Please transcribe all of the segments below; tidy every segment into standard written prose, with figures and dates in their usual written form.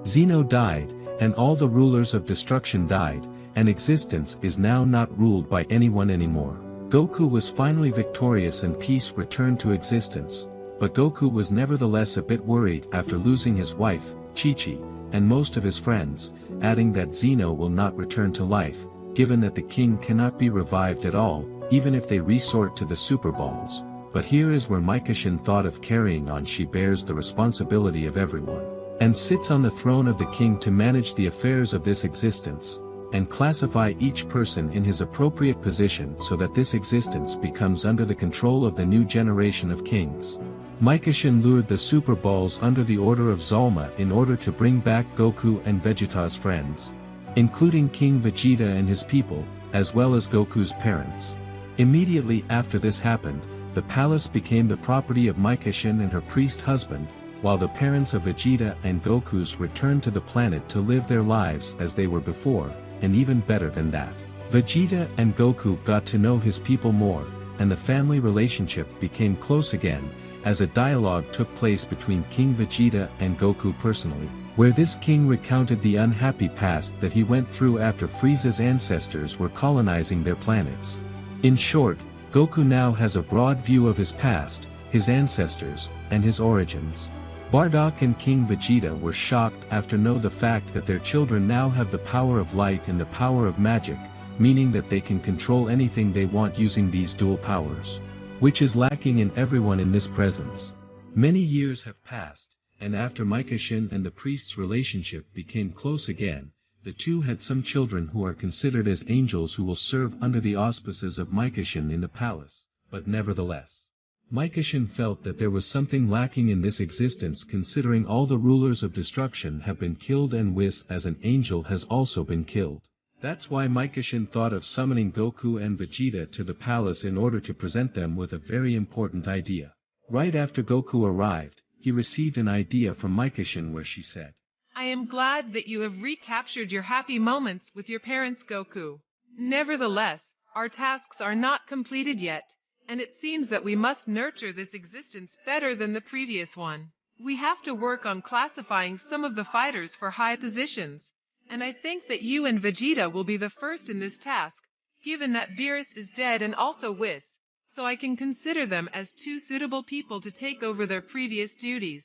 Zeno died, and all the rulers of destruction died, and existence is now not ruled by anyone anymore. Goku was finally victorious and peace returned to existence, but Goku was nevertheless a bit worried after losing his wife, Chi-Chi, and most of his friends, adding that Zeno will not return to life, given that the king cannot be revived at all, even if they resort to the Super Balls. But here is where Micashin thought of carrying on. She bears the responsibility of everyone, and sits on the throne of the king to manage the affairs of this existence, and classify each person in his appropriate position so that this existence becomes under the control of the new generation of kings. Micashin lured the Super Balls under the order of Zalma in order to bring back Goku and Vegeta's friends, including King Vegeta and his people, as well as Goku's parents. Immediately after this happened, the palace became the property of Micashin and her priest husband, while the parents of Vegeta and Goku's returned to the planet to live their lives as they were before, and even better than that. Vegeta and Goku got to know his people more, and the family relationship became close again, as a dialogue took place between King Vegeta and Goku personally, where this king recounted the unhappy past that he went through after Frieza's ancestors were colonizing their planets. In short, Goku now has a broad view of his past, his ancestors, and his origins. Bardock and King Vegeta were shocked after knowing the fact that their children now have the power of light and the power of magic, meaning that they can control anything they want using these dual powers, which is lacking in everyone in this presence. Many years have passed, and after Micashin and the priest's relationship became close again, the two had some children who are considered as angels who will serve under the auspices of Micashin in the palace, but nevertheless, Micashin felt that there was something lacking in this existence considering all the rulers of destruction have been killed and Whis as an angel has also been killed. That's why Micashin thought of summoning Goku and Vegeta to the palace in order to present them with a very important idea. Right after Goku arrived, he received an idea from Micashin where she said, I am glad that you have recaptured your happy moments with your parents, Goku. Nevertheless, our tasks are not completed yet, and it seems that we must nurture this existence better than the previous one. We have to work on classifying some of the fighters for high positions, and I think that you and Vegeta will be the first in this task, given that Beerus is dead and also Whis, so I can consider them as two suitable people to take over their previous duties.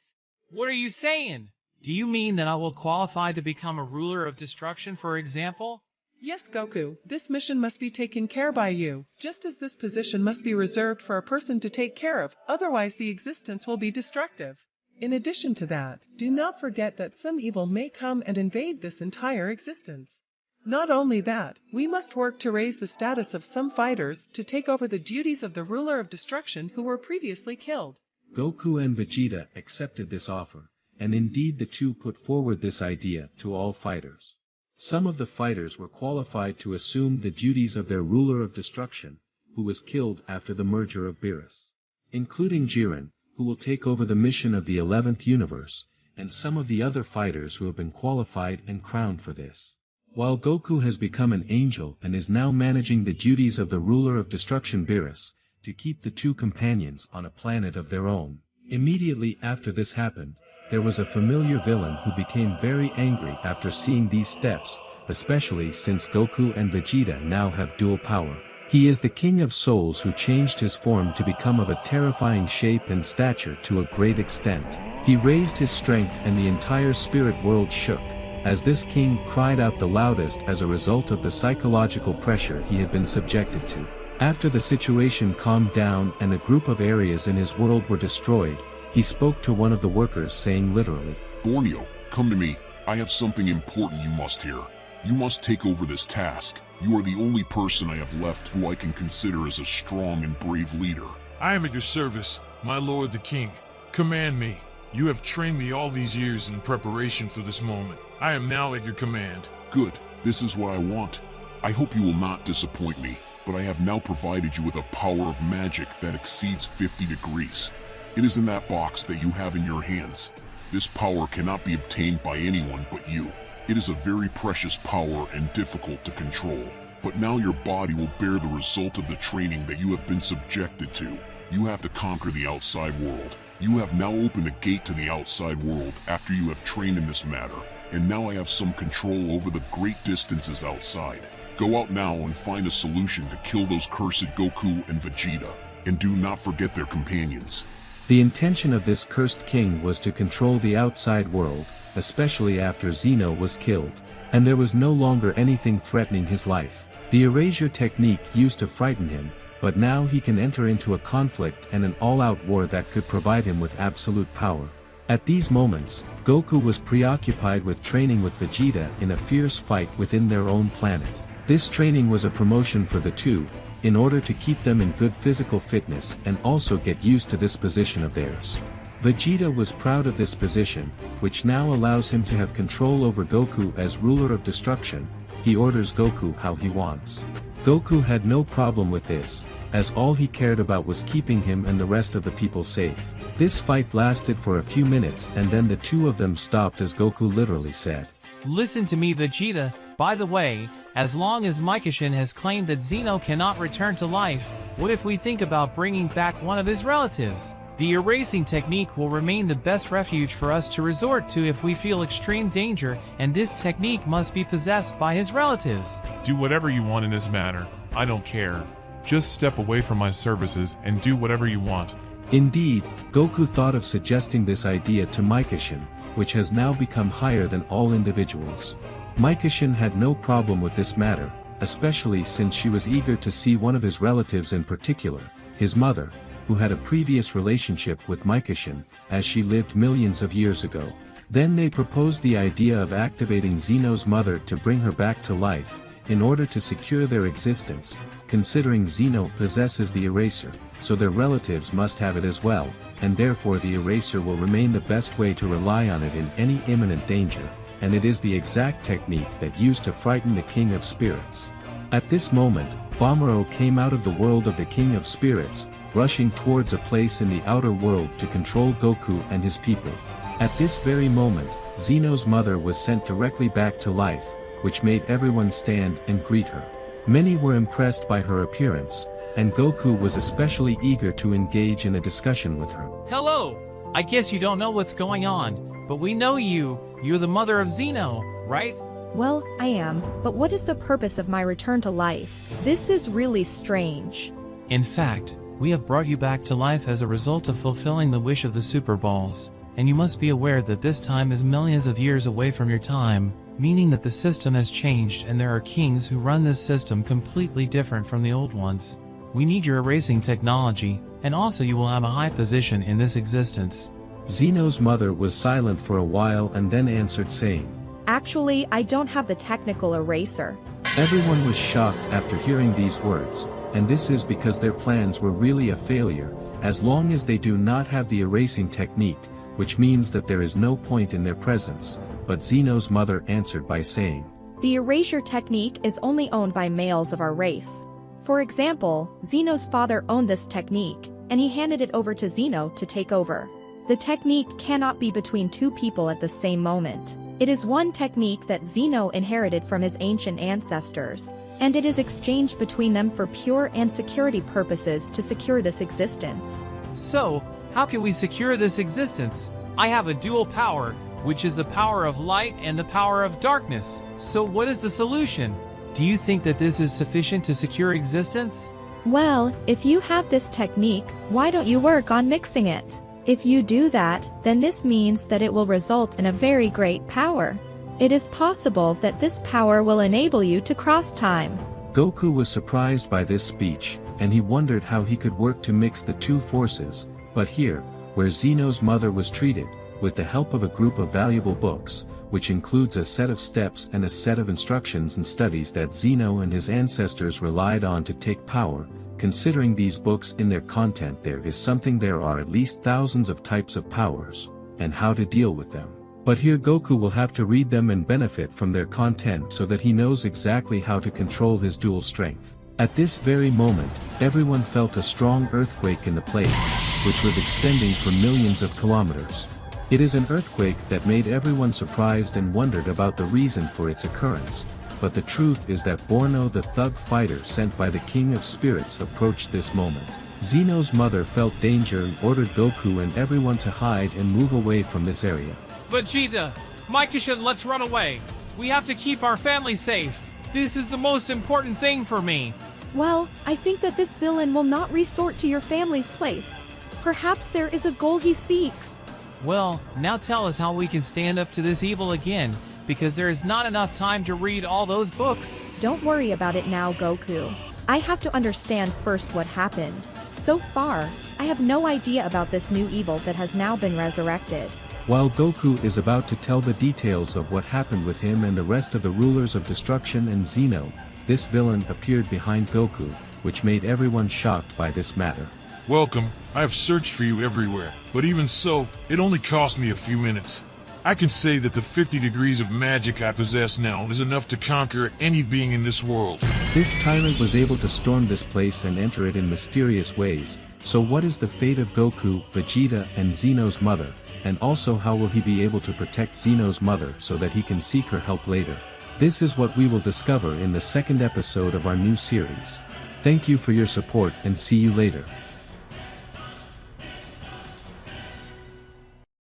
What are you saying? Do you mean that I will qualify to become a ruler of destruction, for example? Yes, Goku, this mission must be taken care by you, just as this position must be reserved for a person to take care of, otherwise the existence will be destructive. In addition to that, do not forget that some evil may come and invade this entire existence. Not only that, we must work to raise the status of some fighters to take over the duties of the ruler of destruction who were previously killed. Goku and Vegeta accepted this offer, and indeed the two put forward this idea to all fighters. Some of the fighters were qualified to assume the duties of their ruler of destruction, who was killed after the merger of Beerus, including Jiren, who will take over the mission of the 11th universe, and some of the other fighters who have been qualified and crowned for this. While Goku has become an angel and is now managing the duties of the ruler of destruction Beerus, to keep the two companions on a planet of their own. Immediately after this happened, there was a familiar villain who became very angry after seeing these steps, especially since Goku and Vegeta now have dual power. He is the King of Souls who changed his form to become of a terrifying shape and stature to a great extent. He raised his strength and the entire spirit world shook, as this king cried out the loudest as a result of the psychological pressure he had been subjected to. After the situation calmed down and a group of areas in his world were destroyed, he spoke to one of the workers saying literally, Borneo, come to me. I have something important you must hear. You must take over this task. You are the only person I have left who I can consider as a strong and brave leader. I am at your service, my lord the king. Command me. You have trained me all these years in preparation for this moment. I am now at your command. Good. This is what I want. I hope you will not disappoint me, but I have now provided you with a power of magic that exceeds 50 degrees. It is in that box that you have in your hands. This power cannot be obtained by anyone but you. It is a very precious power and difficult to control, but now your body will bear the result of the training that you have been subjected to. You have to conquer the outside world. You have now opened a gate to the outside world after you have trained in this matter. and now I have some control over the great distances outside. Go out now and find a solution to kill those cursed Goku and Vegeta, and do not forget their companions. The intention of this cursed king was to control the outside world, especially after Zeno was killed, and there was no longer anything threatening his life. The erasure technique used to frighten him, but now he can enter into a conflict and an all-out war that could provide him with absolute power. At these moments, Goku was preoccupied with training with Vegeta in a fierce fight within their own planet. This training was a promotion for the two, in order to keep them in good physical fitness and also get used to this position of theirs. Vegeta was proud of this position, which now allows him to have control over Goku as ruler of destruction. He orders Goku how he wants. Goku had no problem with this, as all he cared about was keeping him and the rest of the people safe. This fight lasted for a few minutes and then the two of them stopped as Goku literally said, Listen to me, Vegeta. By the way, as long as Micoshin has claimed that Zeno cannot return to life, what if we think about bringing back one of his relatives? The erasing technique will remain the best refuge for us to resort to if we feel extreme danger, and this technique must be possessed by his relatives. Do whatever you want in this matter. I don't care. Just step away from my services and do whatever you want. Indeed, Goku thought of suggesting this idea to Micoshin, which has now become higher than all individuals. Micoshin had no problem with this matter, especially since she was eager to see one of his relatives in particular, his mother, who had a previous relationship with Micoshin, as she lived millions of years ago. Then they proposed the idea of activating Zeno's mother to bring her back to life, in order to secure their existence, considering Zeno possesses the eraser, so their relatives must have it as well, and therefore the eraser will remain the best way to rely on it in any imminent danger, and it is the exact technique that used to frighten the King of Spirits. At this moment, Bomero came out of the world of the King of Spirits, rushing towards a place in the outer world to control Goku and his people. At this very moment, Zeno's mother was sent directly back to life, which made everyone stand and greet her. Many were impressed by her appearance, and Goku was especially eager to engage in a discussion with her. Hello! I guess you don't know what's going on, but we know you. You're the mother of Zeno, right? Well, I am, but what is the purpose of my return to life? This is really strange. In fact, we have brought you back to life as a result of fulfilling the wish of the Super Balls, and you must be aware that this time is millions of years away from your time, meaning that the system has changed and there are kings who run this system completely different from the old ones. We need your erasing technology, and also you will have a high position in this existence. Zeno's mother was silent for a while and then answered saying, Actually, I don't have the technical eraser. Everyone was shocked after hearing these words, and this is because their plans were really a failure, as long as they do not have the erasing technique, which means that there is no point in their presence. But Zeno's mother answered by saying, The erasure technique is only owned by males of our race. For example, Zeno's father owned this technique, and he handed it over to Zeno to take over. The technique cannot be between two people at the same moment. It is one technique that Zeno inherited from his ancient ancestors, and it is exchanged between them for pure and security purposes to secure this existence. So, how can we secure this existence? I have a dual power, which is the power of light and the power of darkness. So what is the solution? Do you think that this is sufficient to secure existence? Well, if you have this technique, why don't you work on mixing it? If you do that, then this means that it will result in a very great power. It is possible that this power will enable you to cross time. Goku was surprised by this speech, and he wondered how he could work to mix the two forces, but here, where Zeno's mother was treated, with the help of a group of valuable books, which includes a set of steps and a set of instructions and studies that Zeno and his ancestors relied on to take power. Considering these books in their content, there are at least thousands of types of powers, and how to deal with them. But here Goku will have to read them and benefit from their content so that he knows exactly how to control his dual strength. At this very moment, everyone felt a strong earthquake in the place, which was extending for millions of kilometers. It is an earthquake that made everyone surprised and wondered about the reason for its occurrence. But the truth is that Borno, the thug fighter sent by the King of Spirits, approached this moment. Zeno's mother felt danger and ordered Goku and everyone to hide and move away from this area. Vegeta, Micah, let's run away. We have to keep our family safe. This is the most important thing for me. Well, I think that this villain will not resort to your family's place. Perhaps there is a goal he seeks. Well, now tell us how we can stand up to this evil again, because there is not enough time to read all those books. Don't worry about it now, Goku. I have to understand first what happened. So far, I have no idea about this new evil that has now been resurrected. While Goku is about to tell the details of what happened with him and the rest of the rulers of destruction and Zeno, this villain appeared behind Goku, which made everyone shocked by this matter. Welcome. I have searched for you everywhere, but even so, it only cost me a few minutes. I can say that the 50 degrees of magic I possess now is enough to conquer any being in this world. This tyrant was able to storm this place and enter it in mysterious ways, so what is the fate of Goku, Vegeta, and Zeno's mother? And also how will he be able to protect Zeno's mother so that he can seek her help later? This is what we will discover in the second episode of our new series. Thank you for your support and see you later.